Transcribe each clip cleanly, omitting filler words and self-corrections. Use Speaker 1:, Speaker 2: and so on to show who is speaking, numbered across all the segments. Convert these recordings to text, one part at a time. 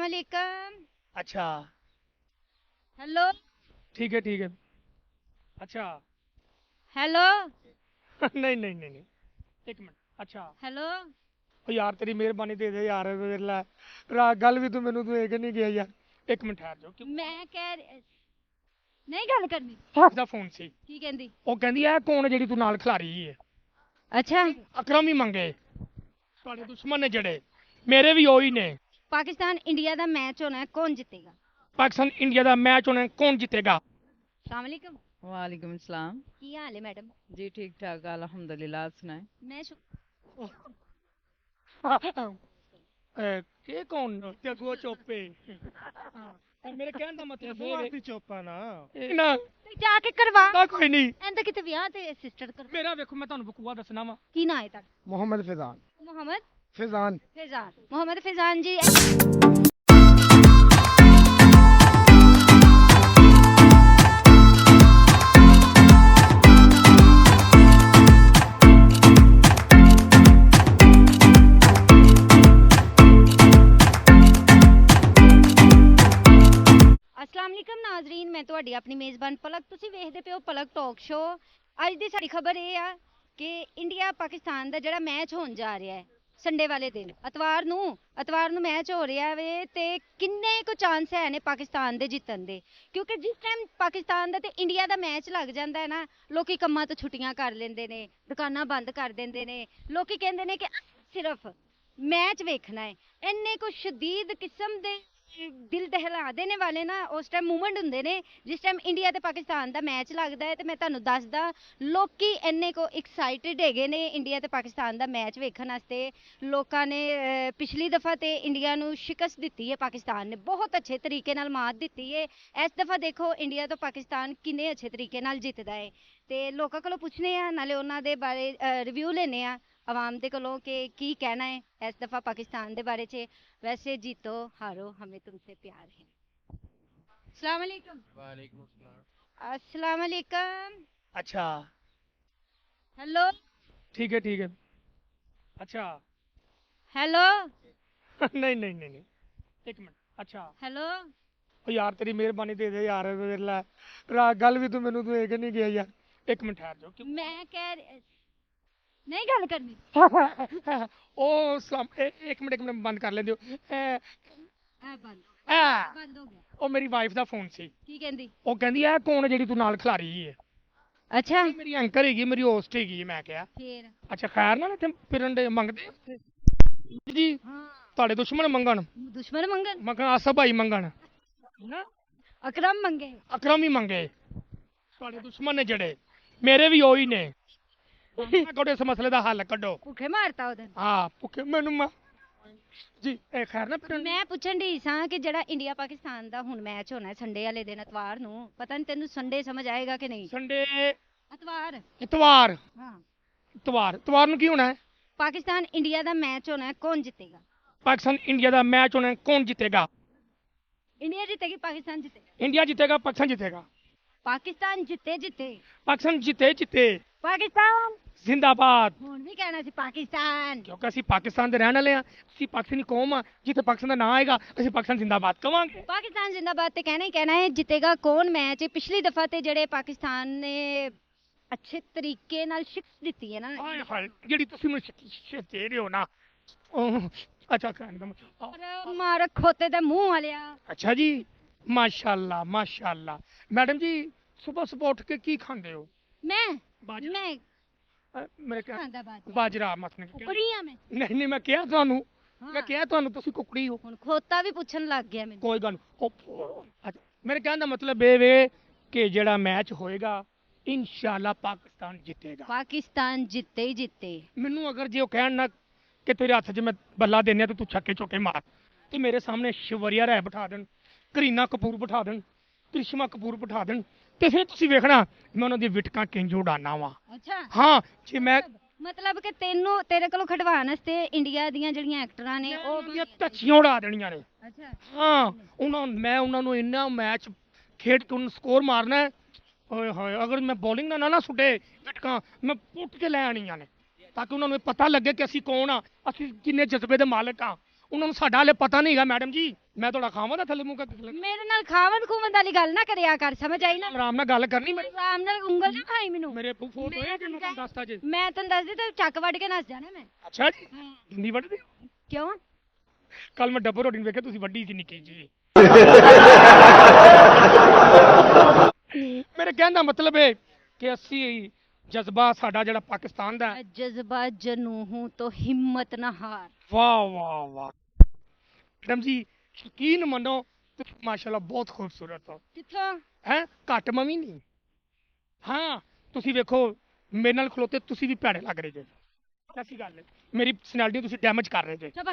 Speaker 1: अस्सलाम वालेकुम।
Speaker 2: अच्छा।
Speaker 1: हेलो।
Speaker 2: ठीक है ठीक है। अच्छा।
Speaker 1: हेलो।
Speaker 2: नहीं नहीं नहीं नहीं, एक मिनट। अच्छा।
Speaker 1: हेलो।
Speaker 2: ओ यार तेरी मेहरबानी दे दे यार मेरे गल भी तू मैनू तू एक नहीं गया यार। एक मिनट ठहर जाओ क्यों।
Speaker 1: मैं कह नहीं गल करनी।
Speaker 2: ਦਾ ਫੋਨ ਸੀ।
Speaker 1: की कहंदी?
Speaker 2: ਉਹ ਕਹਿੰਦੀ ਇਹ ਕੌਣ ਹੈ ਜਿਹੜੀ ਤੂੰ ਨਾਲ ਖਿਲਾਰੀ ਹੈ।
Speaker 1: अच्छा।
Speaker 2: ਅਕਰਮ ਹੀ ਮੰਗੇ ਤੁਹਾਡੇ ਦੁਸ਼ਮਣ ਨੇ ਜਿਹੜੇ ਮੇਰੇ ਵੀ ਉਹੀ ਨੇ।
Speaker 1: पाकिस्तान इंडिया का मैच होना है, कौन जीतेगा?
Speaker 2: ਪਾਕਿਸਤਾਨ ਇੰਡੀਆ ਦਾ ਮੈਚ ਹੋਣਾ ਕੌਣ ਜਿੱਤੇਗਾ।
Speaker 1: अस्सलाम वालेकुम।
Speaker 3: वालेकुम सलाम।
Speaker 1: की हाल है मैडम?
Speaker 3: जी ठीक ठाक अल्हम्दुलिल्लाह। आप सुनाए।
Speaker 1: मैं
Speaker 2: ਇਹ ਕੌਣ ਤੇ ਅੱਗੋਂ ਚੋਪੇ। ਮੇਰੇ ਕਹਿਣ ਦਾ ਮਤਲਬ ਇਹ
Speaker 4: ਚੋਪਾ ਨਾ
Speaker 2: ਨਾ
Speaker 1: जाके करवा
Speaker 2: ਨਾ ਕੋਈ ਨਹੀਂ।
Speaker 1: एंदा किते विआह ते सिस्टर कर।
Speaker 2: ਮੇਰਾ ਵੇਖੋ ਮੈਂ ਤੁਹਾਨੂੰ ਬਕੂਆ ਦੱਸਣਾ ਵਾ।
Speaker 1: की ना है ताड़ा?
Speaker 4: मोहम्मद फैजान
Speaker 1: मोहम्मद
Speaker 4: फैजान
Speaker 1: फैजान। मोहम्मद फैजान जी। अस्सलाम वालेकुम नाजरीन, मैं ਤੁਹਾਡੀ ਆਪਣੀ ਮੇਜ਼ਬਾਨ ਪਲਕ। ਤੁਸੀਂ ਵੇਖਦੇ ਪਿਓ ਪਲਕ ਟਾਕ ਸ਼ੋ। ਅੱਜ ਦੀ ਸਾਡੀ ਖਬਰ ਇਹ ਆ ਕਿ ਇੰਡੀਆ ਪਾਕਿਸਤਾਨ ਦਾ ਜਿਹੜਾ ਮੈਚ ਹੋਣ ਜਾ ਰਿਹਾ ਹੈ ਸੰਡੇ ਵਾਲੇ ਦਿਨ ਐਤਵਾਰ ਨੂੰ ਮੈਚ ਹੋ ਰਿਹਾ ਵੇ ਤੇ ਕਿੰਨੇ ਕੁ ਚਾਂਸ ਹੈ ਨੇ ਪਾਕਿਸਤਾਨ ਦੇ ਜਿੱਤਣ ਦੇ। ਕਿਉਂਕਿ ਜਿਸ ਟਾਈਮ ਪਾਕਿਸਤਾਨ ਦਾ ਤੇ ਇੰਡੀਆ ਦਾ ਮੈਚ ਲੱਗ ਜਾਂਦਾ ਹੈ ਨਾ, ਲੋਕੀ ਕੰਮਾਂ ਤੋਂ ਛੁੱਟੀਆਂ ਕਰ ਲੈਂਦੇ ਨੇ, ਦੁਕਾਨਾਂ ਬੰਦ ਕਰ ਦਿੰਦੇ ਨੇ। ਲੋਕੀ ਕਹਿੰਦੇ ਨੇ ਕਿ ਸਿਰਫ ਮੈਚ ਵੇਖਣਾ ਹੈ। ਇੰਨੇ ਕੁ ਸ਼ਦੀਦ ਕਿਸਮ ਦੇ ਦਿਲ ਦਹਿਲਾ ਦੇਣੇ ਵਾਲੇ ਨਾ ਉਸ ਟਾਈਮ ਮੂਵਮੈਂਟ ਹੁੰਦੇ ਨੇ ਜਿਸ ਟਾਈਮ ਇੰਡੀਆ ਤੇ ਪਾਕਿਸਤਾਨ ਦਾ ਮੈਚ ਲੱਗਦਾ ਹੈ। ਤੇ ਮੈਂ ਤੁਹਾਨੂੰ ਦੱਸਦਾ, ਲੋਕੀ ਇੰਨੇ ਕੋ ਐਕਸਾਈਟਿਡ ਹੈਗੇ ਨੇ ਇੰਡੀਆ ਤੇ ਪਾਕਿਸਤਾਨ ਦਾ ਮੈਚ ਵੇਖਣ ਵਾਸਤੇ। ਲੋਕਾਂ ਨੇ ਪਿਛਲੀ ਦਫਾ ਤੇ ਇੰਡੀਆ ਨੂੰ ਸ਼ਿਕਸਤ ਦਿੱਤੀ ਹੈ, ਪਾਕਿਸਤਾਨ ਨੇ ਬਹੁਤ ਅੱਛੇ ਤਰੀਕੇ ਨਾਲ ਮਾਤ ਦਿੱਤੀ ਹੈ। ਇਸ ਦਫਾ ਦੇਖੋ ਇੰਡੀਆ ਤੋਂ ਪਾਕਿਸਤਾਨ ਕਿੰਨੇ ਅੱਛੇ ਤਰੀਕੇ ਨਾਲ ਜਿੱਤਦਾ ਹੈ। ਤੇ ਲੋਕਾਂ ਕੋਲੋਂ ਪੁੱਛਨੇ ਆ, ਨਾਲੇ ਉਹਨਾਂ ਦੇ ਬਾਰੇ ਰਿਵਿਊ ਲੈਨੇ ਆ आवाम दे कोलों के की कहना है इस दफ़ा पाकिस्तान दे बारे च। वैसे जीतो हारो हमें तुमसे प्यार है। अस्सलाम वालेकुम।
Speaker 4: वालेकुम सलाम।
Speaker 1: अस्सलाम वालेकुम।
Speaker 2: अच्छा।
Speaker 1: हेलो।
Speaker 2: ठीक है। अच्छा।
Speaker 1: हेलो।
Speaker 2: नहीं नहीं नहीं नहीं, एक मिनट। अच्छा।
Speaker 1: हेलो।
Speaker 2: ओ यार तेरी मेहरबानी दे दे यार मेरे गल भी तू मैनू तू एक नहीं गया यार। एक मिनट ठहर जाओ क्यों।
Speaker 1: मैं कह नहीं गल करनी।
Speaker 2: ਉਹ ਸਲਾਮ ਇੱਕ ਮਿੰਟ ਬੰਦ ਕਰ ਲੈਂਦੇ ਹੋ।
Speaker 1: बंद हो गया।
Speaker 2: ਉਹ ਮੇਰੀ ਵਾਈਫ ਦਾ ਫੋਨ ਸੀ।
Speaker 1: की कहंदी?
Speaker 2: ਉਹ ਕਹਿੰਦੀ ਇਹ ਕੌਣ ਹੈ ਜਿਹੜੀ ਤੂੰ ਨਾਲ ਖਿਲਾਰੀ ਹੈ।
Speaker 1: अच्छा
Speaker 2: ਇਹ ਮੇਰੀ ਐਂਕਰ ਹੈਗੀ, ਮੇਰੀ ਹੋਸਟ ਹੈਗੀ। ਮੈਂ ਕਿਹਾ
Speaker 1: फिर
Speaker 2: ਅੱਛਾ ਖੈਰ ਨਾਲ ਇੱਥੇ ਫਿਰਨ ਦੇ ਮੰਗਦੇ ਜੀ
Speaker 1: हाँ
Speaker 2: ਤੁਹਾਡੇ ਦੁਸ਼ਮਣ ਮੰਗਣ
Speaker 1: दुश्मन मंगन
Speaker 2: ਮੰਗਣ ਆਸਾ ਭਾਈ ਮੰਗਣ ਨਾ
Speaker 1: अकरम मंगे।
Speaker 2: ਅਕਰਮ ਹੀ ਮੰਗੇ ਤੁਹਾਡੇ ਦੁਸ਼ਮਣ ਨੇ ਜਿਹੜੇ ਮੇਰੇ ਵੀ ਉਹੀ ਨੇ। ਕੱਢੋ ਇਸ ਮਸਲੇ ਦਾ ਹੱਲ ਕੱਢੋ।
Speaker 1: भूखे मारता उधर।
Speaker 2: ਹਾਂ ਭੁੱਖੇ ਮੈਨੂੰ ਜੀ ਇਹ ਖੈਰ ਨਾ ਫਿਰ
Speaker 1: ਮੈਂ ਪੁੱਛਣ ਦੀ ਸਾਂ ਕਿ ਜਿਹੜਾ ਇੰਡੀਆ ਪਾਕਿਸਤਾਨ ਦਾ ਹੁਣ ਮੈਚ ਹੋਣਾ ਹੈ ਸੰਡੇ ਵਾਲੇ ਦਿਨ ਐਤਵਾਰ ਨੂੰ, ਪਤਾ ਨਹੀਂ ਤੈਨੂੰ ਸੰਡੇ ਸਮਝ ਆਏਗਾ ਕਿ ਨਹੀਂ?
Speaker 2: ਸੰਡੇ
Speaker 1: ਐਤਵਾਰ।
Speaker 2: ਇਤਵਾਰ
Speaker 1: ਹਾਂ।
Speaker 2: ਇਤਵਾਰ ਨੂੰ ਕੀ ਹੋਣਾ ਹੈ।
Speaker 1: ਪਾਕਿਸਤਾਨ ਇੰਡੀਆ ਦਾ ਮੈਚ ਹੋਣਾ ਹੈ, ਕੌਣ ਜਿੱਤੇਗਾ?
Speaker 2: ਪਾਕਿਸਤਾਨ ਇੰਡੀਆ ਦਾ ਮੈਚ ਹੋਣਾ ਹੈ, ਕੌਣ ਜਿੱਤੇਗਾ।
Speaker 1: ਇੰਡੀਆ ਜਿੱਤੇਗੀ, ਪਾਕਿਸਤਾਨ ਜਿੱਤੇਗਾ?
Speaker 2: ਇੰਡੀਆ ਜਿੱਤੇਗਾ, ਪਾਕਿਸਤਾਨ ਜਿੱਤੇਗਾ।
Speaker 1: ਪਾਕਿਸਤਾਨ ਜਿੱਤੇ
Speaker 2: ਪਾਕਿਸਤਾਨ ਜਿੱਤੇ
Speaker 1: ਪਾਕਿਸਤਾਨ।
Speaker 2: ਜ਼ਿੰਦਾਬਾਦ।
Speaker 1: ਹੁਣ ਵੀ ਕਹਿਣਾ ਸੀ ਪਾਕਿਸਤਾਨ।
Speaker 2: ਕਿਉਂਕਿ ਅਸੀਂ ਪਾਕਿਸਤਾਨ ਦੇ ਰਹਿਣ ਵਾਲੇ ਹਾਂ, ਅਸੀਂ ਪਾਕਿਸਤਾਨੀ ਕੌਮ ਆ। ਜਿੱਥੇ ਪਾਕਿਸਤਾਨ ਦਾ ਨਾਂ ਆਏਗਾ ਅਸੀਂ ਪਾਕਿਸਤਾਨ ਜ਼ਿੰਦਾਬਾਦ ਕਵਾਂਗੇ।
Speaker 1: ਪਾਕਿਸਤਾਨ ਜ਼ਿੰਦਾਬਾਦ ਤੇ ਕਹਿਣਾ ਹੀ ਕਹਿਣਾ ਹੈ। ਜਿੱਤੇਗਾ ਕੌਣ ਮੈਚ? ਪਿਛਲੀ ਦਫਾ ਤੇ ਜਿਹੜੇ ਪਾਕਿਸਤਾਨ ਨੇ ਅੱਛੇ ਤਰੀਕੇ ਨਾਲ ਸ਼ਿਕਸਤ ਦਿੱਤੀ ਹੈ ਨਾ।
Speaker 2: ਹਾਏ ਹਾਏ ਜਿਹੜੀ ਤੁਸੀਂ ਮੈਨੂੰ ਸ਼ਿਕਸਤ ਦੇ ਰਹੇ ਹੋ ਨਾ। ਅੱਛਾ ਕਹਿਣ ਦਾ
Speaker 1: ਪਰ ਮਾਰ ਖੋਤੇ ਦੇ ਮੂੰਹ ਵਾਲਿਆ।
Speaker 2: ਅੱਛਾ ਜੀ, ਮਾਸ਼ਾਅੱਲਾ। ਮੈਡਮ ਜੀ ਸਵੇਰ ਸਵੇਰ ਉੱਠ ਕੇ ਕੀ ਖਾਂਦੇ ਹੋ?
Speaker 1: ਮੈਂ
Speaker 2: ਬਾਜਰਾ।
Speaker 1: ਮੈਂ
Speaker 2: ਮੇਰੇ ਕਹਿ
Speaker 1: ਖਾਂਦਾ ਬਾਤ
Speaker 2: ਬਾਜਰਾ ਮਤ ਨਹੀਂ
Speaker 1: ਕੁੜੀਆਂ ਮੈਂ।
Speaker 2: ਨਹੀਂ ਮੈਂ ਕਿਹਾ ਤੁਹਾਨੂੰ, ਮੈਂ
Speaker 1: ਹਾਂ।
Speaker 2: ਕਿਹਾ ਤੁਹਾਨੂੰ ਤੁਸੀਂ ਕੁਕੜੀ ਹੋ।
Speaker 1: ਹੁਣ ਖੋਤਾ ਵੀ ਪੁੱਛਣ ਲੱਗ ਗਿਆ ਮੈਨੂੰ।
Speaker 2: ਕੋਈ ਗੱਲ ਨੀ। ਅੱਛਾ, ਮੇਰੇ ਕਹਿਣ ਦਾ ਮਤਲਬ ਇਹ ਵੇ ਕਿ ਜਿਹੜਾ ਮੈਚ ਹੋਏਗਾ ਇਨਸ਼ਾਅੱਲਾ ਪਾਕਿਸਤਾਨ ਜਿੱਤੇਗਾ।
Speaker 1: ਪਾਕਿਸਤਾਨ ਜਿੱਤੇ ਹੀ ਜਿੱਤੇ।
Speaker 2: ਮੈਨੂੰ ਅਗਰ ਜੇ ਉਹ ਕਹਿਣ ਨਾ ਕਿ ਤੇਰੇ ਹੱਥ 'ਚ ਮੈਂ ਬੱਲਾ ਦੇਣੇ ਤੇ ਤੂੰ ਛੱਕੇ ਚੋਕੇ ਮਾਰ, ਤੇ ਮੇਰੇ ਸਾਹਮਣੇ ਸ਼ਵਰੀਆ ਰਾਏ ਬਿਠਾ ਦੇਣ, ਕਰੀਨਾ ਕਪੂਰ ਬਿਠਾ ਦੇਣ, ਕ੍ਰਿਸ਼ਮਾ ਕਪੂਰ ਬਿਠਾ ਦੇਣ, ਤੇ ਫਿਰ ਤੁਸੀਂ ਵੇਖਣਾ ਮੈਂ ਉਹਨਾਂ ਦੀ ਵਿਟਕਾਂ ਕਿੰਜ ਉਡਾਨਾ ਵਾ।
Speaker 1: ਅੱਛਾ
Speaker 2: ਹਾਂ ਜੇ ਮੈਂ
Speaker 1: ਮਤਲਬ ਕਿ ਤੇਰੇ ਕੋਲੋਂ ਖਿਡਵਾਉਣ ਵਾਸਤੇ ਇੰਡੀਆ ਦੀਆਂ ਜਿਹੜੀਆਂ ਐਕਟਰਾਂ ਨੇ ਉਹ
Speaker 2: ਉਹਦੀਆਂ ਧੱਚੀਆਂ ਉਡਾ ਦੇਣੀਆਂ ਨੇ।
Speaker 1: ਅੱਛਾ
Speaker 2: ਹਾਂ ਮੈਂ ਉਹਨਾਂ ਨੂੰ ਇੰਨਾ ਮੈਚ ਖੇਡ ਕੇ ਉਹਨੂੰ ਸਕੋਰ ਮਾਰਨਾ ਹੈ। ਓਏ ਹੋਏ ਅਗਰ ਮੈਂ ਬੋਲਿੰਗ ਨਾ ਸੁੱਟੇ ਵਿਟਕਾਂ ਮੈਂ ਪੁੱਟ ਕੇ ਲੈ ਆਣੀਆਂ ਨੇ, ਤਾਂ ਕਿ ਉਹਨਾਂ ਨੂੰ ਇਹ ਪਤਾ ਲੱਗੇ ਕਿ ਅਸੀਂ ਕੌਣ ਆ, ਅਸੀਂ ਕਿੰਨੇ ਜਜ਼ਬੇ ਦੇ ਮਾਲਕ ਆ। ਉਹਨਾਂ ਨੂੰ ਸਾਡਾ ਹਲੇ ਪਤਾ ਨਹੀਂਗਾ ਮੈਡਮ ਜੀ। ਮੈਂ ਤੁਹਾਡਾ ਖਾਵਾਂ ਦਾ ਥੱਲੇ ਮੂੰਹ ਕਰਕੇ
Speaker 1: ਮੇਰੇ ਨਾਲ ਖਾਵਨ ਖੂਵਨ ਵਾਲੀ ਗੱਲ ਨਾ ਕਰਿਆ ਕਰ, ਸਮਝ ਆਈ ਨਾ?
Speaker 2: ਆਰਾਮ ਨਾਲ ਗੱਲ ਕਰਨੀ ਮੈਂ।
Speaker 1: ਆਰਾਮ ਨਾਲ ਉਂਗਲ ਨਾ ਖਾਈ ਮੈਨੂੰ।
Speaker 2: ਮੇਰੇ ਫੋਟੋ ਹੈ ਕਿ ਮੈਂ ਤੁਹਾਨੂੰ ਦੱਸਤਾ ਜੀ।
Speaker 1: ਮੈਂ ਤੈਨੂੰ ਦੱਸਦੀ ਤੇ ਚੱਕ ਵੱਢ ਕੇ ਨੱਸ ਜਾਣਾ ਮੈਂ।
Speaker 2: ਅੱਛਾ ਜੀ, ਦੰਦੀ ਵੱਢਦੇ?
Speaker 1: ਕਿਉਂ?
Speaker 2: ਕੱਲ ਮੈਂ ਡੱਬਰ ਰੋਟੀ ਨੂੰ ਵੇਖਿਆ ਤੁਸੀਂ ਵੱਡੀ ਸੀ ਨਿੱਕੀ ਜੀ। ਮੇਰੇ ਕਹਿਣ ਦਾ ਮਤਲਬ ਹੈ ਕਿ ਅਸੀਂ ਜਜ਼ਬਾ ਸਾਡਾ ਜਿਹੜਾ ਪਾਕਿਸਤਾਨ ਦਾ ਹੈ।
Speaker 1: ਜਜ਼ਬਾ ਜਨੂ ਹੂੰ ਤੋ ਹਿੰਮਤ ਨਾ ਹਾਰ।
Speaker 2: ਵਾਹ ਵਾਹ ਵਾਹ ਮੈਡਮ ਜੀ, ਯਕੀਨ ਮੰਨੋ ਤੁਸੀਂ ਮਾਸ਼ਾਅੱਲਾ ਬਹੁਤ ਖੂਬਸੂਰਤ ਹੋ।
Speaker 1: ਕਿੱਥੋਂ?
Speaker 2: ਹੈ ਘੱਟ ਮਵੀ ਨਹੀਂ। ਹਾਂ ਤੁਸੀਂ ਵੇਖੋ ਮੇਰੇ ਨਾਲ ਖਲੋਤੇ ਤੁਸੀਂ ਵੀ ਭੈੜੇ ਲੱਗ ਰਹੇ ਜੇ। ਐਸੀ ਗੱਲ ਹੈ, ਮੇਰੀ ਪਰਸਨੈਲਿਟੀ ਤੁਸੀਂ ਡੈਮੇਜ ਕਰ ਰਹੇ ਜੇ।
Speaker 1: ਚੁੱਪ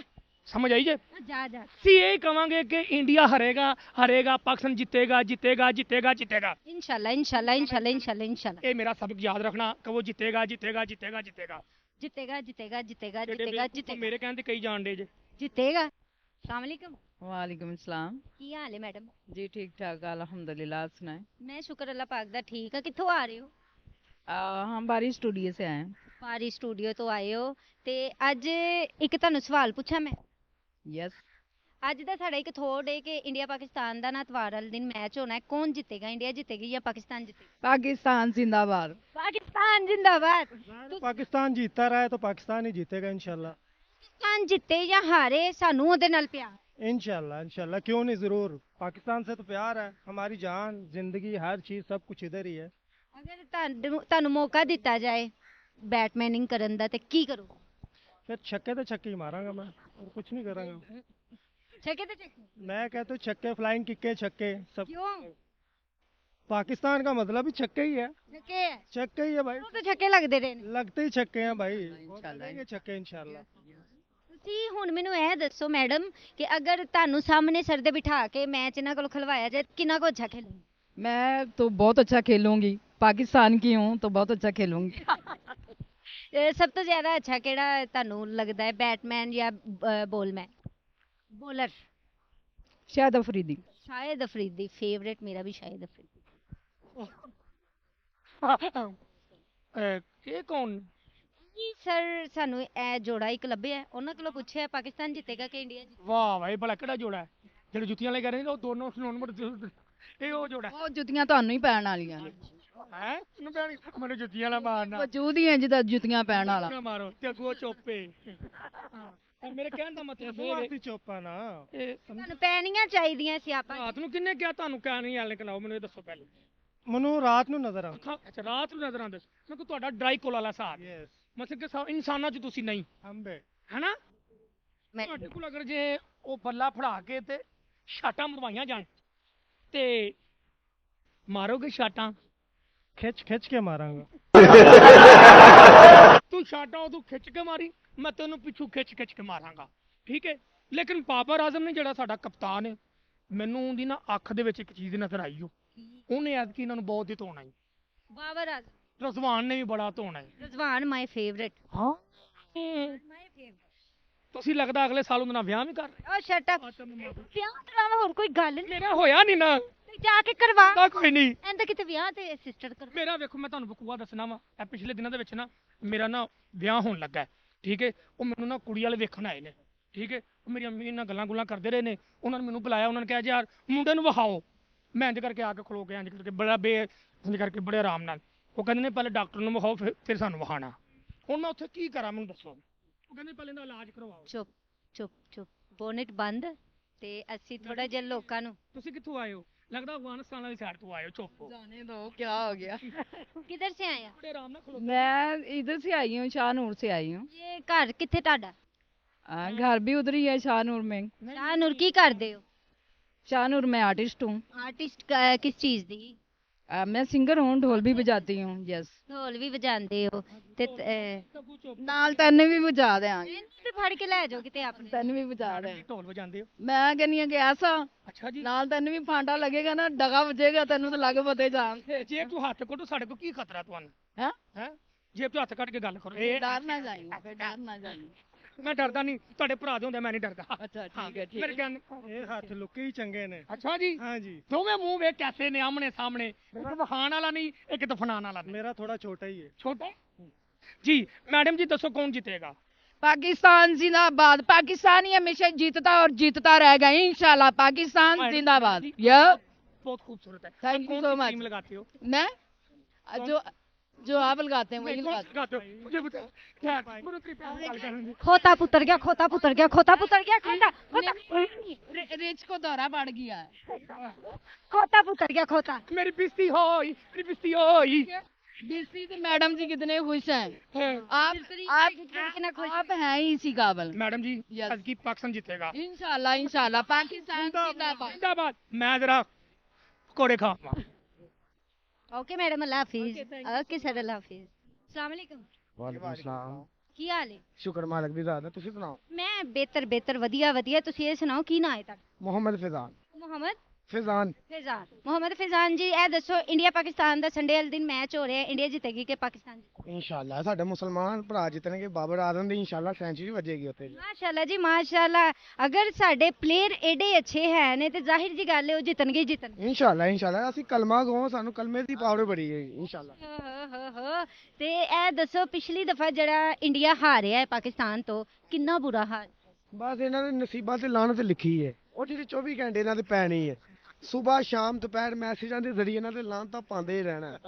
Speaker 2: ਸਮਝ ਆਈ ਜੇ?
Speaker 1: ਜਾ ਜਾ।
Speaker 2: ਅਸੀਂ ਇਹ ਕਵਾਂਗੇ ਕਿ ਇੰਡੀਆ ਹਰੇਗਾ ਹਰੇਗਾ, ਪਾਕਿਸਤਾਨ ਜਿੱਤੇਗਾ ਜਿੱਤੇਗਾ ਜਿੱਤੇਗਾ ਜਿੱਤੇਗਾ।
Speaker 1: ਇਨਸ਼ਾਅੱਲਾ ਇਨਸ਼ਾਅੱਲਾ ਇਨਸ਼ਾਅੱਲਾ ਇਨਸ਼ਾਅੱਲਾ ਇਨਸ਼ਾਅੱਲਾ।
Speaker 2: ਇਹ ਮੇਰਾ ਸਬਕ ਯਾਦ ਰੱਖਣਾ ਕਿ ਉਹ ਜਿੱਤੇਗਾ ਜਿੱਤੇਗਾ ਜਿੱਤੇਗਾ ਜਿੱਤੇਗਾ।
Speaker 1: ਜਿੱਤੇਗਾ ਜਿੱਤੇਗਾ ਜਿੱਤੇਗਾ
Speaker 2: ਜਿਹੜੇ
Speaker 1: ਜਿੱਤੇਗਾ
Speaker 2: ਬੇਵਕੂਫ
Speaker 1: ਜਿੱਤੇਗਾ
Speaker 2: ਮੇਰੇ ਕਹਿੰਦੇ ਕਈ ਜਾਣਦੇ ਜੇ।
Speaker 1: ਜਿੱਤੇਗਾ। अस्सलाम वालेकुम।
Speaker 3: वालेकुम सलाम।
Speaker 1: ਕੀ ਹਾਲ ਹੈ ਮੈਡਮ?
Speaker 3: जी ठीक ठाक अल्हम्दुलिल्लाह। आप सुनाएं?
Speaker 1: ਮੈਂ ਸ਼ੁਕਰ ਅੱਲਾਹ ਪਾਕ ਦਾ ਠੀਕ ਆ। ਕਿੱਥੋਂ ਆ ਰਹੇ ਹੋ?
Speaker 3: हम बारी स्टूडियो से आए हैं।
Speaker 1: ਪਾਰੀ ਸਟੂਡੀਓ ਤੋਂ ਆਏ ਹੋ ਤੇ ਅੱਜ ਇੱਕ ਤੁਹਾਨੂੰ ਸਵਾਲ ਪੁੱਛਾਂ ਮੈਂ।
Speaker 3: यस।
Speaker 1: ਅੱਜ ਦਾ ਸਾਡਾ ਇੱਕ ਥੋੜ ਹੈ ਕਿ ਇੰਡੀਆ ਪਾਕਿਸਤਾਨ ਦਾ ਨਾ ਇਤਵਾਰ ਵਾਲੇ ਦਿਨ ਮੈਚ ਹੋਣਾ ਹੈ। ਕੌਣ ਜਿੱਤੇਗਾ, ਇੰਡੀਆ ਜਿੱਤੇਗੀ ਜਾਂ ਪਾਕਿस्तान जितेगा?
Speaker 3: पाकिस्तान जिंदाबाद।
Speaker 1: पाकिस्तान जिंदाबाद।
Speaker 4: पाकिस्तान जीतता रहा है तो पाकिस्तान ही जीतेगा इंशाल्लाह।
Speaker 1: ਪਾਕਿस्तान ਜਿੱਤੇ ਜਾਂ ਹਾਰੇ ਸਾਨੂੰ ਉਹਦੇ ਨਾਲ ਪਿਆਰ।
Speaker 4: इंशाल्लाह इंशाल्लाह, क्यों नहीं, जरूर। पाकिस्तान से तो प्यार है, हमारी जान जिंदगी हर चीज सब कुछ इधर ही है।
Speaker 1: ਅਗਰ ਤੁਹਾਨੂੰ ਮੌਕਾ ਦਿੱਤਾ ਜਾਏ ਬੈਟਮੈਨਿੰਗ ਕਰਨ ਦਾ ਤੇ ਕੀ ਕਰੋਗੇ?
Speaker 4: फिर छक्के तो छक्के ही मारांगा मैं, और कुछ नहीं करूंगा।
Speaker 1: ਛੱਕੇ ਤੇ ਛੱਕੇ।
Speaker 4: मैं कहता हूँ छक्के, फ्लाइंग किक्के छक्के सब।
Speaker 1: ਕਿਉਂ?
Speaker 4: पाकिस्तान का मतलब ही छक्के ही है।
Speaker 1: ਛੱਕੇ ਹੈ।
Speaker 4: छक्के ही है भाई,
Speaker 1: ਉਹ ਤਾਂ ਛੱਕੇ ਲੱਗਦੇ ਰਹੇ ਨੇ।
Speaker 4: लगते ही छक्के हैं भाई।
Speaker 3: इंशाल्लाह।
Speaker 4: लगेंगे छक्के इंशाल्लाह।
Speaker 1: ਤੁਸੀਂ ਹੁਣ ਮੈਨੂੰ ਇਹ ਦੱਸੋ ਮੈਡਮ ਕਿ ਅਗਰ ਤੁਹਾਨੂੰ ਸਾਹਮਣੇ ਸਰ ਦੇ ਬਿਠਾ ਕੇ ਮੈਚ ਇਹਨਾਂ ਕੋਲ ਖਲਵਾਇਆ ਜਾਏ ਕਿੰਨਾ ਕੁ ਅੱਛਾ ਖੇਲੂਗੇ?
Speaker 3: मैं तो बहुत अच्छा खेलूंगी, पाकिस्तान की हूँ तो बहुत अच्छा खेलूंगी।
Speaker 1: ਸਭ ਤੋਂ ਜ਼ਿਆਦਾ ਅੱਛਾ ਕਿਹੜਾ ਤੁਹਾਨੂੰ ਲੱਗਦਾ ਹੈ, ਬੈਟਮੈਨ ਜਾਂ ਬੋਲਮੈਨ? ਬੋਲਰ।
Speaker 3: शाहिद अफरीदी।
Speaker 1: ਸ਼ਾਹਿਦ ਅਫਰੀਦੀ ਫੇਵਰੇਟ, ਮੇਰਾ ਵੀ ਸ਼ਾਹਿਦ ਅਫਰੀਦੀ।
Speaker 2: ਇਹ ਕੌਣ?
Speaker 1: ਜੀ ਸਰ ਸਾਨੂੰ ਇਹ ਜੋੜਾ ਇੱਕ ਲੱਭਿਆ, ਉਹਨਾਂ ਕੋਲੋਂ ਪੁੱਛਿਆ ਪਾਕਿਸਤਾਨ ਜਿੱਤੇਗਾ ਕਿ ਇੰਡੀਆ ਜਿੱਤੇਗਾ।
Speaker 2: ਵਾਹ ਭਾਈ, ਭਲਾ ਕਿਹੜਾ ਜੋੜਾ ਹੈ? ਜਿਹੜੇ ਜੁੱਤੀਆਂ ਲੈ ਕੇ ਰਹੇ ਨੇ ਉਹ ਦੋਨੋਂ ਨੰਬਰ ਇਹ ਉਹ ਜੋੜਾ
Speaker 3: ਉਹ ਜੁੱਤੀਆਂ ਤੁਹਾਨੂੰ ਹੀ ਪੈਣ ਵਾਲੀਆਂ ਨੇ।
Speaker 2: ਹੈ ਇਹਨੂੰ ਪੈਣੀ ਮੈਨੂੰ ਜੁੱਤੀਆਂ ਨਾਲ ਮਾਰਨਾ।
Speaker 3: ਵਜੂਦ ਹੀ ਹੈ ਜਿਹਦਾ ਜੁੱਤੀਆਂ ਪੈਣ ਵਾਲਾ।
Speaker 2: ਨਾ ਮਾਰੋ ਤੇ ਅੱਗੋਂ ਚੋਪੇ। ਹਾਂ ਮੇਰੇ ਕਹਿਣ ਦਾ ਮਤਲਬ ਇਹ ਹੈ
Speaker 4: भी चौपा ना।
Speaker 2: ਇਹ
Speaker 1: ਤੁਹਾਨੂੰ ਪੈਣੀਆਂ ਚਾਹੀਦੀਆਂ ਸਿਆਪਾ।
Speaker 2: ਰਾਤ ਨੂੰ ਕਿੰਨੇ ਕਿਹਾ ਤੁਹਾਨੂੰ ਕਹਿ ਨਹੀਂ ਆਲੇ ਕਲਾਓ? ਮੈਨੂੰ ਇਹ ਦੱਸੋ ਪਹਿਲੇ।
Speaker 4: मनु रात ਨੂੰ ਨਜ਼ਰ ਆ।
Speaker 2: ਅੱਛਾ ਰਾਤ ਨੂੰ ਨਜ਼ਰ ਆਉਂਦੇ ਮੈਂ ਕਿ ਤੁਹਾਡਾ ਡਰਾਈ ਕੋਲ ਵਾਲਾ ਹਿਸਾਬ
Speaker 4: यस,
Speaker 2: ਮਤਲਬ ਕਿ ਇਨਸਾਨਾਂ 'ਚ ਤੁਸੀਂ ਨਹੀਂ
Speaker 4: हम बे।
Speaker 2: ਹੈਨਾ?
Speaker 1: ਮੈਂ
Speaker 2: ਤੁਹਾਡੇ ਕੋਲ ਅਗਰ ਜੇ ਉਹ ਬੱਲਾ ਫੜਾ ਕੇ ਤੇ ਛਾਟਾਂ ਮਰਵਾਈਆਂ ਜਾਣ ਤੇ ਮਾਰੋਗੇ ਛਾਟਾਂ?
Speaker 4: खिंच खिंच के मारांगा।
Speaker 2: ਤੂੰ ਛਾਟਾਂ ਤੂੰ ਖਿੱਚ ਕੇ ਮਾਰੀ, ਮੈਂ ਤੈਨੂੰ ਪਿੱਛੋਂ ਖਿੱਚ ਖਿੱਚ ਕੇ ਮਾਰਾਂਗਾ, ਠੀਕ ਹੈ? ਲੇਕਿਨ ਬਾਬਰ ਆਜ਼ਮ ਨੇ ਜਿਹੜਾ ਸਾਡਾ ਕਪਤਾਨ ਹੈ, ਮੈਨੂੰ ਉਹਦੀ ਨਾ ਅੱਖ ਦੇ ਵਿੱਚ ਇੱਕ ਚੀਜ਼ ਨਜ਼ਰ ਆਈ ਉਹਨੇ ਐਤਕੀ ਇਹਨਾਂ ਨੂੰ ਬਹੁਤ ਹੀ ਧੋਣਾ ਹੈ।
Speaker 1: ਬਾਬਰ ਆਜ਼ਮ।
Speaker 2: ਰਜ਼ਵਾਨ ਨੇ ਵੀ ਬੜਾ ਧੋਣਾ ਹੈ।
Speaker 1: ਰਜ਼ਵਾਨ ਮਾਈ ਫੇਵਰੇਟ।
Speaker 2: ਹਾਂ
Speaker 1: ਮਾਈ ਫੇਵਰੇਟ।
Speaker 2: ਤੁਸੀਂ ਲੱਗਦਾ ਅਗਲੇ ਸਾਲ ਉਹਦੇ ਨਾਲ ਵਿਆਹ ਵੀ ਕਰ ਰਹੇ?
Speaker 1: ਓ ਸ਼ਟ ਅਪ। ਵਿਆਹ ਤੋਂ ਇਲਾਵਾ ਹੋਰ ਕੋਈ ਗੱਲ ਨਹੀਂ?
Speaker 2: ਮੇਰਾ ਹੋਇਆ ਨਹੀਂ ਨਾ
Speaker 1: ਤੇ ਜਾ ਕੇ ਕਰਵਾ।
Speaker 2: ਤਾਂ ਕੋਈ ਨਹੀਂ।
Speaker 1: ਐਂਦਾ ਕਿਤੇ ਵਿਆਹ ਤੇ ਸਿਸਟਰ ਕਰ।
Speaker 2: ਮੇਰਾ ਵੇਖੋ ਮੈਂ ਤੁਹਾਨੂੰ ਬਕੂਆ ਦੱਸਣਾ ਵਾ, ਇਹ ਪਿਛਲੇ ਦਿਨਾਂ ਦੇ ਵਿੱਚ ਨਾ ਮੇਰਾ ਨਾ ਵਿਆਹ ਹੋਣ ਲੱਗਾ ਹੈ, ਠੀਕ ਹੈ? ਉਹ ਮੈਨੂੰ ਨਾ ਕੁੜੀ ਵਾਲੇ ਵੇਖਣ ਆਏ ਨੇ, ਠੀਕ ਹੈ? ਉਹ ਮੇਰੀ ਅੰਮੀ ਨਾਲ ਗੱਲਾਂ ਗੁੱਲਾਂ ਕਰਦੇ ਰਹੇ ਨੇ, ਉਹਨਾਂ ਨੇ ਮੈਨੂੰ ਬੁਲਾਇਆ, ਉਹਨਾਂ ਨੇ ਕਿਹਾ ਜੀ ਯਾਰ ਮੁੰਡੇ ਨੂੰ ਵਿਖਾਓ। ਮੈਂ ਇੰਜ ਕਰਕੇ ਆ ਕੇ ਖਲੋ ਗਿਆ, ਇੰਜ ਕਰਕੇ ਬੜਾ ਇੰਜ ਕਰਕੇ ਬੜੇ ਆਰਾਮ ਨਾਲ। ਉਹ ਕਹਿੰਦੇ ਨੇ ਪਹਿਲੇ ਡਾਕਟਰ ਨੂੰ ਵਿਖਾਓ ਫਿਰ ਸਾਨੂੰ ਵਿਖਾਣਾ। ਹੁਣ ਮੈਂ ਉੱਥੇ ਕੀ ਕਰਾਂ ਮੈਨੂੰ ਦੱਸੋ? ਉਹ ਕਹਿੰਦੇ ਪਹਿਲੇ ਇਹਦਾ ਇਲਾਜ ਕਰਵਾਓ।
Speaker 1: ਚੁੱਪ ਚੁੱਪ ਚੁੱਪ। ਬੋਨਟ ਬੰਦ ਤੇ ਅਸੀਂ ਥੋੜਾ ਜਿਹਾ ਲੋਕਾਂ ਨੂੰ।
Speaker 2: ਤੁਸੀਂ ਕਿੱਥੋਂ ਆਏ ਹੋ? ਲੱਗਦਾ ਅਫਗਾਨਿਸਤਾਨ ਵਾਲੀ ਸਾਈਡ ਤੋਂ ਆਏ ਹੋ। ਚੁੱਪ ਹੋ।
Speaker 3: जाने दो, क्या हो गया?
Speaker 1: ਕਿੱਧਰ ਸੇ ਆਇਆ?
Speaker 2: ਬੜੇ ਆਰਾਮ ਨਾਲ ਖਲੋ।
Speaker 3: मैं इधर से आई हूँ, शाहनूर से आई हूँ।
Speaker 1: ਇਹ ਘਰ ਕਿੱਥੇ ਤੁਹਾਡਾ?
Speaker 3: घर भी उधर ही है शाहनूर में।
Speaker 1: ਸ਼ਾਹਨੂਰ ਕੀ ਕਰਦੇ ਹੋ?
Speaker 3: शाहनूर में आर्टिस्ट हूँ।
Speaker 1: ਆਰਟਿਸਟ ਕਿਸ ਚੀਜ਼ ਦੀ?
Speaker 3: मैं सिंगर हूँ, ढोल भी बजाती हूँ। यस।
Speaker 1: ਢੋਲ ਵੀ ਵਜਾਉਂਦੇ ਹੋ ਤੇ
Speaker 2: ਸਭੂ ਚੁੱਪ।
Speaker 3: नाल तेन भी बजा देंगे।
Speaker 1: ਇਹਨੂੰ ਵੀ ਫੜ ਕੇ ਲੈ ਜਾਓ ਕਿਤੇ ਆਪਣੇ।
Speaker 3: तेन भी बजा दें।
Speaker 2: ਢੋਲ ਵਜਾਉਂਦੇ ਹੋ?
Speaker 3: मैं कहनी कि ऐसा
Speaker 2: ਅੱਛਾ ਜੀ।
Speaker 3: नाल तेन भी फांडा लगेगा ना, डगा बजेगा, तेन तो लग पते जान।
Speaker 2: ਜੇ ਤੂੰ ਹੱਥ ਕੱਢੋ ਸਾਡੇ ਕੋਲ ਕੀ ਖਤਰਾ ਤੁਹਾਨੂੰ?
Speaker 3: हैं?
Speaker 2: ਹੈ ਜੇ ਤੂੰ ਹੱਥ ਕੱਢ ਕੇ ਗੱਲ ਕਰੋ। ਇਹ
Speaker 3: डर ना जाएंगे, फिर डर ना जाएंगे।
Speaker 2: ਮੈਂ ਡਰਦਾ ਨਹੀਂ, ਤੁਹਾਡੇ ਭਰਾ ਦੇ ਹੁੰਦੇ ਮੈਂ ਨਹੀਂ ਡਰਦਾ।
Speaker 3: अच्छा
Speaker 2: ਹਾਂ,
Speaker 3: ठीक है, ठीक
Speaker 2: ਮੇਰੇ
Speaker 3: है।
Speaker 2: ਕਹਿਣ
Speaker 4: ਇਹ ਹੱਥ ਲੁੱਕੇ ਹੀ ਚੰਗੇ ਨੇ।
Speaker 2: ਅੱਛਾ ਜੀ।
Speaker 4: हाँ जी,
Speaker 2: ਦੋਵੇਂ ਮੂੰਹ ਵੇ ਕੈਸੇ ਨੇ ਆਮਣੇ ਸਾਹਮਣੇ, ਇੱਕ ਵਖਾਣ ਵਾਲਾ ਨਹੀਂ ਇੱਕ ਦਫਨਾਣ ਵਾਲਾ ਨਹੀਂ।
Speaker 4: मेरा थोड़ा छोटा ही है।
Speaker 2: ਛੋਟਾ ਜੀ। ਮੈਡਮ ਜੀ ਦੱਸੋ ਕੌਣ ਜਿੱਤੇਗਾ?
Speaker 3: पाकिस्तान जिंदाबाद। पाकिस्तान ही हमेशा जीतता और जीतता रहेगा इंशाल्लाह। पाकिस्तान जिंदाबाद। या
Speaker 2: बहुत खूबसूरत है।
Speaker 3: Thank you
Speaker 2: कौन
Speaker 3: so
Speaker 2: सी
Speaker 3: much.
Speaker 2: क्रीम लगाते हो?
Speaker 3: मैं जो जो आप लगाते हैं वही
Speaker 2: नहीं, कौन सी
Speaker 3: लगाते
Speaker 2: लगाते हो? मुझे बताओ। क्या गुरु कृपा निकाल कर दे।
Speaker 1: खोता पुतर गया, खोता पुतर गया, खोता पुतर गया, खोता
Speaker 3: रिच को दौरा पड़ गया है।
Speaker 1: खोता पुतर गया, खोता।
Speaker 2: मेरी बिस्ती होई, मेरी बिस्ती होई।
Speaker 3: डीसी से मैडम जी कितने खुश हैं।
Speaker 2: हाँ।
Speaker 3: आप हैं ही इसी काबिल।
Speaker 2: मैडम जी
Speaker 3: Yes.
Speaker 2: आज की पाकिस्तान जीतेगा।
Speaker 3: इंशाल्लाह इंशाल्लाह पाकिस्तान जिंदाबाद।
Speaker 2: जिंदाबाद। मैं जरा पकौड़े खावा।
Speaker 1: ओके मैडम, अल्लाह हाफिज। ओके सर, अल्लाह हाफिज। अस्सलाम वालेकुम।
Speaker 4: वालेकुम सलाम।
Speaker 1: ਕੀ ਹਾਲ ਹੈ?
Speaker 4: शुक्र मालिक दी ज़ात है, तुसी सुनाओ।
Speaker 1: ਮੈਂ ਬਿਹਤਰ ਵਧੀਆ ਵਧੀਆ। ਤੁਸੀਂ ਇਹ ਸੁਣਾਓ ਕੀ ਨਾਂ ਹੈ ਤੁਹਾਡਾ?
Speaker 4: मोहम्मद फैजान।
Speaker 1: ਮੁਹੰਮਦ
Speaker 4: फैजान।
Speaker 1: ਫੈਜ਼ਾਨ। ਮੁਹੰਮਦ ਫੈਜ਼ਾਨ ਜੀ, ਇਹ ਦੱਸੋ ਇੰਡੀਆ ਪਾਕਿਸਤਾਨ ਦਾ ਸੰਡੇ ਵਾਲੇ ਦਿਨ ਮੈਚ ਹੋ ਰਿਹਾ ਹੈ, ਇੰਡੀਆ ਜਿੱਤੇਗੀ ਕਿ ਪਾਕਿਸਤਾਨ ਜਿੱਤੇਗਾ?
Speaker 4: इंशाल्लाह साडे मुसलमान भरा जितने बाबर आजम दी इंशाल्लाह सेंचुरी वजेगी उत्ते।
Speaker 1: ਮਾਸ਼ਾਅੱਲਾ ਜੀ ਮਾਸ਼ਾਅੱਲਾ। ਅਗਰ ਸਾਡੇ ਪਲੇਅਰ ਏਡੇ ਅੱਛੇ ਹੈ ਨੇ ਤੇ ਜ਼ਾਹਿਰ ਜੀ ਗੱਲ ਹੈ ਉਹ ਜਿੱਤਣਗੇ ਹੀ ਜਿੱਤਣਗੇ।
Speaker 4: इंशाल्लाह इंशाल्लाह ਅਸੀਂ ਕਲਮਾ ਗੋ ਸਾਨੂੰ ਕਲਮੇ ਦੀ ਪਾਵਰ ਬੜੀ ਹੈ इंशाल्लाह।
Speaker 1: ਹੋ। ਤੇ ਇਹ ਦੱਸੋ ਪਿਛਲੀ ਦਫਾ ਜਿਹੜਾ ਇੰਡੀਆ ਹਾਰਿਆ ਹੈ ਪਾਕਿਸਤਾਨ ਤੋਂ, ਕਿੰਨਾ ਬੁਰਾ ਹਾਲ?
Speaker 4: ਬਸ ਇਹਨਾਂ ਦੇ ਨਸੀਬਾਂ ਤੇ ਲਾਹਨਤ ਲਿਖੀ ਹੈ, ਉਹ ਜਿਹੜੀ 24 ਘੰਟੇ ਇਹਨਾਂ ਤੇ ਪੈਣੀ ਹੈ। ਸਵੇਰ ਸ਼ਾਮ ਦੁਪਹਿਰ ਮੈਸੇਜਾਂ ਦੇ ਜ਼ਰੀਏ ਇਹਨਾਂ ਤੇ ਲਾਹਨਤਾਂ ਪਾਉਂਦੇ ਹੀ ਰਹਿਣਾ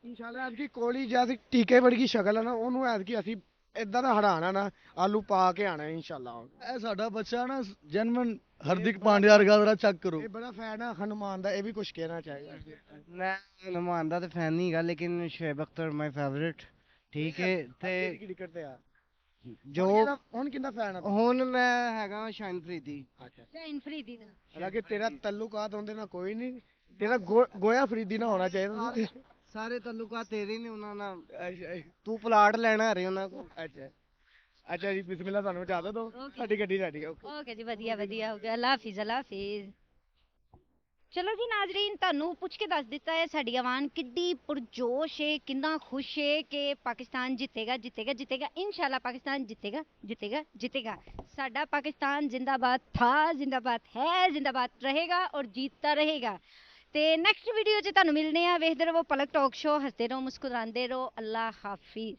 Speaker 4: ਇੰਸ਼ਾਅੱਲਾ। ਐਤਕੀ ਕੋਹਲੀ ਜੈਸੀ ਟੀਕੇ ਵਰਗੀ ਸ਼ਕਲ ਹੈ ਨਾ, ਉਹਨੂੰ ਐਤਕੀ ਅਸੀਂ ਇਦਾਂ ਦਾ ਹਰਾਣਾ ਨਾ, ਆਲੂ ਪਾ ਕੇ ਆਣਾ ਇੰਸ਼ਾਅੱਲਾ।
Speaker 5: ਇਹ ਸਾਡਾ ਬੱਚਾ ਨਾ ਜਨਮਨ ਹਾਰਦਿਕ ਪਾਂਡਿਆ ਵਰਗਾ ਜਰਾ ਚੈੱਕ ਕਰੋ।
Speaker 4: ਇਹ ਬੜਾ ਫੈਨ ਹੈ ਹਨੂਮਾਨ ਦਾ, ਇਹ ਵੀ ਕੁਝ ਕਹਿਣਾ ਚਾਹੀਦਾ।
Speaker 6: ਮੈਂ ਹਨੂਮਾਨ ਦਾ ਤੇ ਫੈਨ ਨਹੀਂ ਹੈਗਾ, ਲੇਕਿਨ ਸ਼ੁਏਬ ਅਖਤਰ ਮਾਈ ਫੇਵਰਿਟ। ਠੀਕ ਹੈ ਤੇ
Speaker 4: ਕ੍ਰਿਕਟ ਤੇ ਆ
Speaker 6: ਜੋ
Speaker 4: ਹੁਣ ਕਿੰਦਾ ਫੈਨ ਆ?
Speaker 6: ਹੁਣ ਮੈਂ ਹੈਗਾ ਸ਼ਾਇਨ ਫਰੀਦੀ।
Speaker 4: ਅੱਛਾ,
Speaker 1: ਸ਼ਾਹੀਨ ਫਰੀਦੀ ਦਾ।
Speaker 4: ਹਾਲਾਂਕਿ ਤੇਰਾ ਤਾਲੁਕਾਤ ਹੁੰਦੇ ਨਾਲ ਕੋਈ ਨਹੀਂ, ਤੇਰਾ ਗੋਇਆ ਫਰੀਦੀ ਨਾ ਹੋਣਾ ਚਾਹੀਦਾ ਸੀ।
Speaker 6: ਸਾਰੇ ਤਾਲੁਕਾਤ ਤੇਰੇ ਨੇ ਉਹਨਾਂ ਨਾਲ।
Speaker 4: ਅੱਛਾ
Speaker 6: ਤੂੰ ਪਲਾਟ ਲੈਣਾ ਹਰੇ ਉਹਨਾਂ ਕੋਲ।
Speaker 4: ਅੱਛਾ ਅੱਛਾ ਜੀ, ਬਿਸਮਿਲ੍ਲਾ, ਤੁਹਾਨੂੰ ਇਜਾਜ਼ਤ ਦਿਓ। ਸਾਡੀ ਗੱਡੀ ਸਾਡੀ
Speaker 1: ਓਕੇ ਜੀ, ਵਧੀਆ ਵਧੀਆ ਹੋ ਗਿਆ। ਅੱਲਾ ਹਾਫਿਜ਼, ਅੱਲਾ ਹਾਫਿਜ਼। ਚਲੋ ਜੀ ਨਾਜ਼ਰੀਨ, ਤੁਹਾਨੂੰ ਪੁੱਛ ਕੇ ਦੱਸ ਦਿੱਤਾ ਹੈ ਸਾਡੀ ਆਵਾਮ ਕਿੱਡੀ ਪੁਰਜੋਸ਼ ਹੈ, ਕਿੰਨਾ ਖੁਸ਼ ਹੈ ਕਿ ਪਾਕਿਸਤਾਨ ਜਿੱਤੇਗਾ ਜਿੱਤੇਗਾ ਜਿੱਤੇਗਾ। ਇਨਸ਼ਾਅੱਲਾ ਪਾਕਿਸਤਾਨ ਜਿੱਤੇਗਾ ਜਿੱਤੇਗਾ ਜਿੱਤੇਗਾ। ਸਾਡਾ ਪਾਕਿस्तान जिंदाबाद था, जिंदाबाद है, जिंदाबाद रहेगा और जीतता रहेगा। ਤੇ ਨੈਕਸਟ ਵੀਡੀਓ 'ਚ ਤੁਹਾਨੂੰ ਮਿਲਨੇ ਆ। ਵੇਖਦੇ ਰਹੋ ਪਲਕ ਟਾਕ ਸ਼ੋ, ਹੱਸਦੇ ਰਹੋ, ਮੁਸਕਰਾਉਂਦੇ ਰਹੋ। ਅੱਲਾ ਹਾਫਿਜ਼।